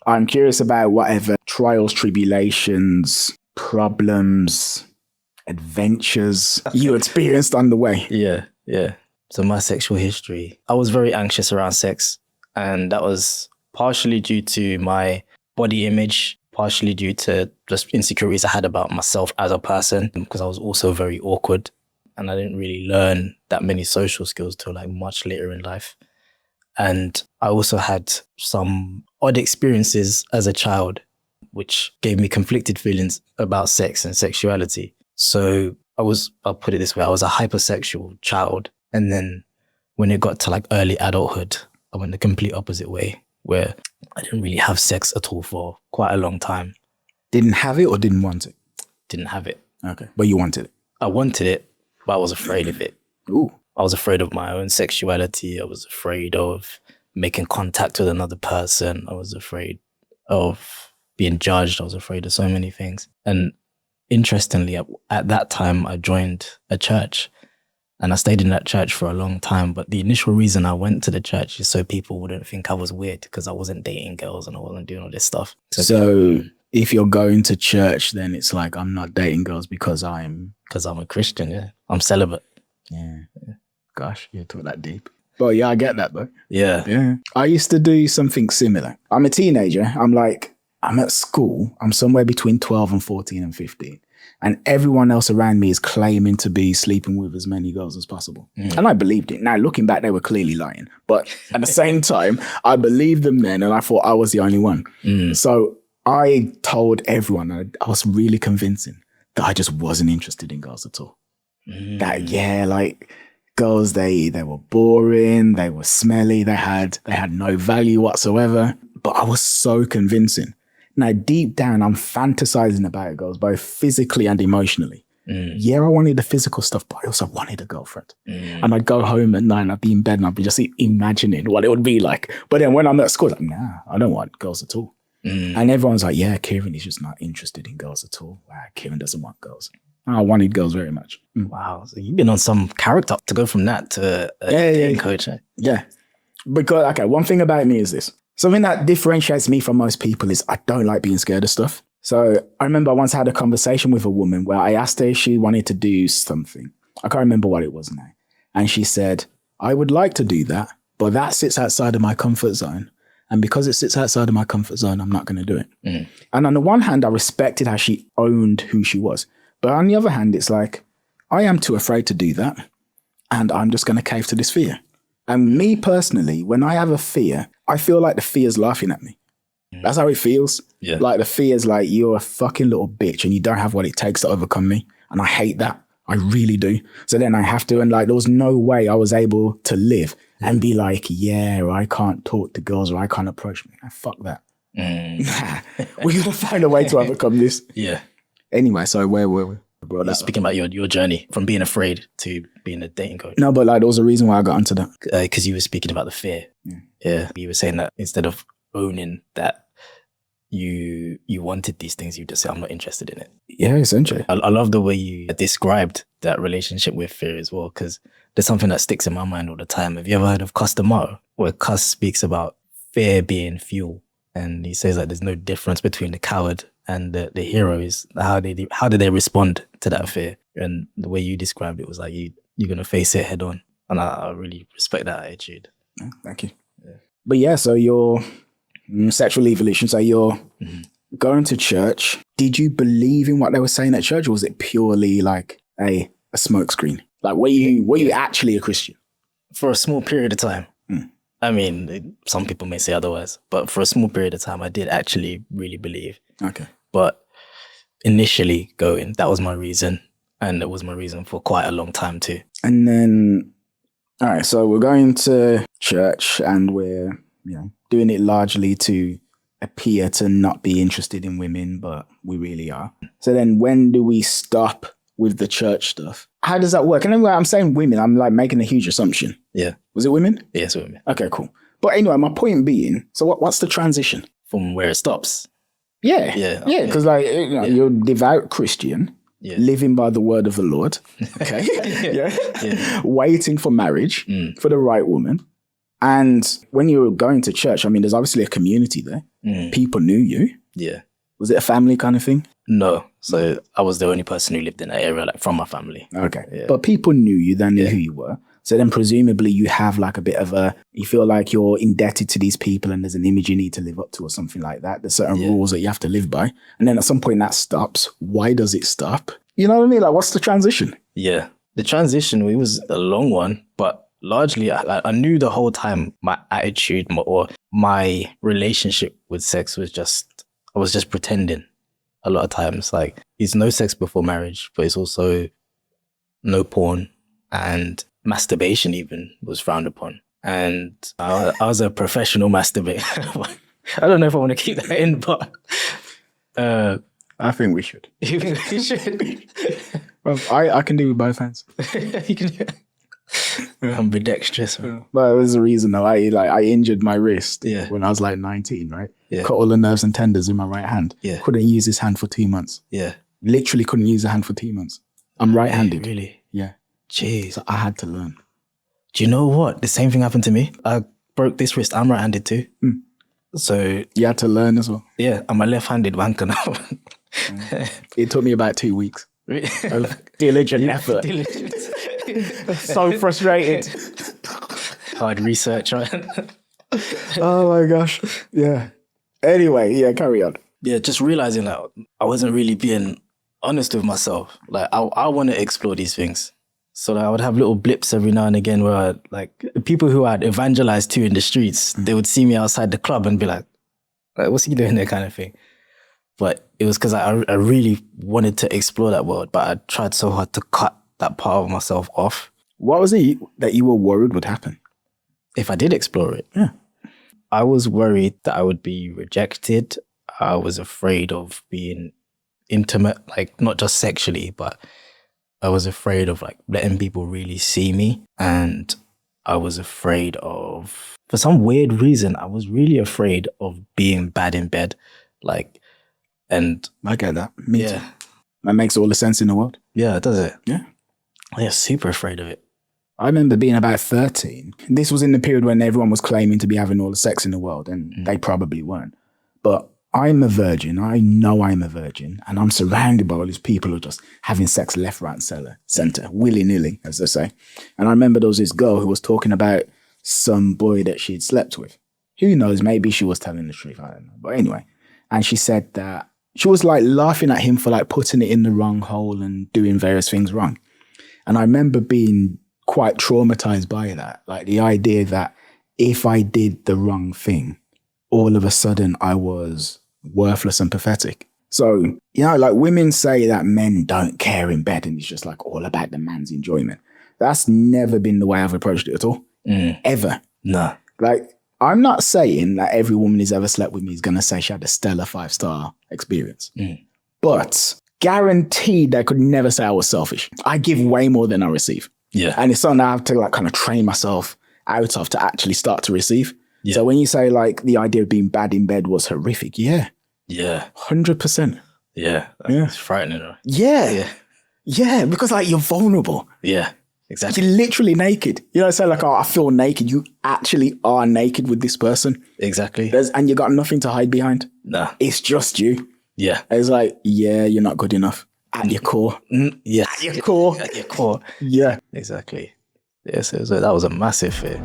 I'm curious about whatever trials, tribulations, problems, adventures you experienced on the way. Yeah. So my sexual history, I was very anxious around sex, and that was partially due to my body image, partially due to just insecurities I had about myself as a person, because I was also very awkward and I didn't really learn that many social skills till like much later in life. And I also had some odd experiences as a child, which gave me conflicted feelings about sex and sexuality. So I'll put it this way, I was a hypersexual child. And then when it got to like early adulthood, I went the complete opposite way, where I didn't really have sex at all for quite a long time. Didn't have it or didn't want it? Didn't have it. Okay. But you wanted it? I wanted it, but I was afraid of it. Ooh. I was afraid of my own sexuality. I was afraid of making contact with another person. I was afraid of being judged. I was afraid of so many things. And interestingly, at that time, I joined a church. And I stayed in that church for a long time. But the initial reason I went to the church is so people wouldn't think I was weird, because I wasn't dating girls and I wasn't doing all this stuff. So if you're going to church, then it's like, I'm not dating girls because I'm a Christian, yeah. I'm celibate. Yeah. Gosh, you talk that deep. But yeah, I get that though. Yeah. I used to do something similar. I'm a teenager. I'm at school. I'm somewhere between 12 and 14 and 15. And everyone else around me is claiming to be sleeping with as many girls as possible. And I believed it. Now, looking back, they were clearly lying. But at the same time, I believed them then, and I thought I was the only one. So I told everyone, I was really convincing, that I just wasn't interested in girls at all. That, girls, they were boring, they were smelly, they had no value whatsoever. But I was so convincing. Now, deep down, I'm fantasizing about girls, both physically and emotionally. Yeah, I wanted the physical stuff, but I also wanted a girlfriend. And I'd go home at night and I'd be in bed and I'd be just imagining what it would be like. But then when I'm at school, I'm like, nah, I don't want girls at all. And everyone's like, yeah, Kieran is just not interested in girls at all. Wow, Kieran doesn't want girls. I wanted girls very much. Wow. So you've been on some character to go from that to a dating coach. Eh? Yeah. Because, okay, one thing about me is this. Something that differentiates me from most people is I don't like being scared of stuff. So I remember I once had a conversation with a woman where I asked her if she wanted to do something. I can't remember what it was now. And she said, I would like to do that, but that sits outside of my comfort zone. And because it sits outside of my comfort zone, I'm not going to do it. And on the one hand, I respected how she owned who she was. But on the other hand, it's like, I am too afraid to do that. And I'm just going to cave to this fear. And me personally, when I have a fear, I feel like the fear's laughing at me. That's how it feels. Yeah. Like the fear's like, you're a fucking little bitch and you don't have what it takes to overcome me. And I hate that. I really do. So then I have to, and like, there was no way I was able to live and be like, yeah, or I can't talk to girls or I can't approach me. Fuck that. We're going to find a way to overcome this. Yeah. Anyway, so where were we? You're speaking about your journey from being afraid to being a dating coach. No, but like there was a reason why I got into that. Because you were speaking about the fear. Yeah. You were saying that instead of owning that you wanted these things, you just say, I'm not interested in it. Yeah, essentially. I love the way you described that relationship with fear as well, because there's something that sticks in my mind all the time. Have you ever heard of Cus the motto, where Cus speaks about fear being fuel? And he says that there's no difference between the coward and the hero. Is how do they respond to that fear? And the way you described it was like you're going to face it head on. And I really respect that attitude. Thank you. Yeah. But yeah, so your sexual evolution, so you're going to church. Did you believe in what they were saying at church, or was it purely like a smokescreen? Like, were you actually a Christian? For a small period of time. I mean, some people may say otherwise, but for a small period of time, I did actually really believe. Okay. But initially going, that was my reason. And it was my reason for quite a long time too. And then, all right, so we're going to church and we're, doing it largely to appear to not be interested in women, but we really are. So then when do we stop with the church stuff? How does that work? And anyway, I'm saying women, I'm like making a huge assumption. Yeah. Was it women? Yes, women. Okay, cool. But anyway, my point being, so what's the transition? From where it stops? Yeah. Yeah, because you're a devout Christian, living by the word of the Lord, okay? Waiting for marriage for the right woman. And when you were going to church, I mean, there's obviously a community there. People knew you. Yeah. Was it a family kind of thing? No. So I was the only person who lived in that area, like from my family. Okay. Yeah. But people knew you, they knew who you were. So then presumably you have like a bit of you feel like you're indebted to these people and there's an image you need to live up to or something like that. There's certain rules that you have to live by. And then at some point that stops. Why does it stop? You know what I mean? Like, what's the transition? Yeah. The transition, it was a long one, but largely I knew the whole time my attitude or my relationship with sex was I was just pretending a lot of times. Like, it's no sex before marriage, but it's also no porn, and masturbation even was frowned upon. And I was a professional masturbator. I don't know if I want to keep that in, but I think we should. you think we should? Well, I can do with both hands. You can. I'm ambidextrous. But there's a reason though. I injured my wrist Yeah. when I was like 19, right? Yeah. Cut all the nerves and tendons in my right hand. Yeah. Couldn't use this hand for 2 months. Yeah. Literally couldn't use a hand for 2 months. I'm right-handed. Really? Yeah. Jeez. So I had to learn. Do you know what? The same thing happened to me. I broke this wrist. I'm right-handed too. So You had to learn as well. yeah, I'm a left-handed wanker now. It took me about 2 weeks of diligent effort. So frustrated. Hard research, right? Oh my gosh. Yeah. Anyway, yeah, carry on. Yeah, just realizing that I wasn't really being honest with myself. Like, I want to explore these things. So I would have little blips every now and again where like people who I'd evangelized to in the streets, they would see me outside the club and be like, what's he doing there, kind of thing. But it was because I really wanted to explore that world, but I tried so hard to cut that part of myself off. What was it that you were worried would happen? If I did explore it. Yeah. I was worried that I would be rejected. I was afraid of being intimate, like not just sexually, but I was afraid of like letting people really see me. And I was afraid of, for some weird reason, I was really afraid of being bad in bed. Like, and I get that. Me too. yeah. That makes all the sense in the world. Yeah, does it? Yeah. I was super afraid of it. I remember being about 13. This was in the period when everyone was claiming to be having all the sex in the world, and they probably weren't. But I'm a virgin. I know I'm a virgin, and I'm surrounded by all these people who are just having sex left, right, and center, willy-nilly, as they say. And I remember there was this girl who was talking about some boy that she'd slept with. Who knows? Maybe she was telling the truth. I don't know. But anyway, and she said that she was like laughing at him for like putting it in the wrong hole and doing various things wrong. And I remember being quite traumatized by that. Like the idea that if I did the wrong thing, all of a sudden I was worthless and pathetic. So, you know, like women say that men don't care in bed and it's just like all about the man's enjoyment. That's never been the way I've approached it at all. Ever. No. Like, I'm not saying that every woman who's ever slept with me is going to say she had a stellar 5-star experience. But guaranteed I could never say I was selfish. I give way more than I receive. Yeah. And it's something I have to like kind of train myself out of to actually start to receive. Yeah. So when you say like the idea of being bad in bed was horrific, yeah. Yeah. 100%. Yeah. Yeah. It's frightening. Right? Yeah. Yeah. Yeah, because like you're vulnerable. Yeah. Exactly. You're literally naked. You know, say like, oh, I feel naked. You actually are naked with this person. Exactly. And you got nothing to hide behind. Nah. It's just you. Yeah. It's like, yeah, you're not good enough. At your core. Yeah. At your core. At your core. Yeah. Exactly. Yes. That was a massive fear.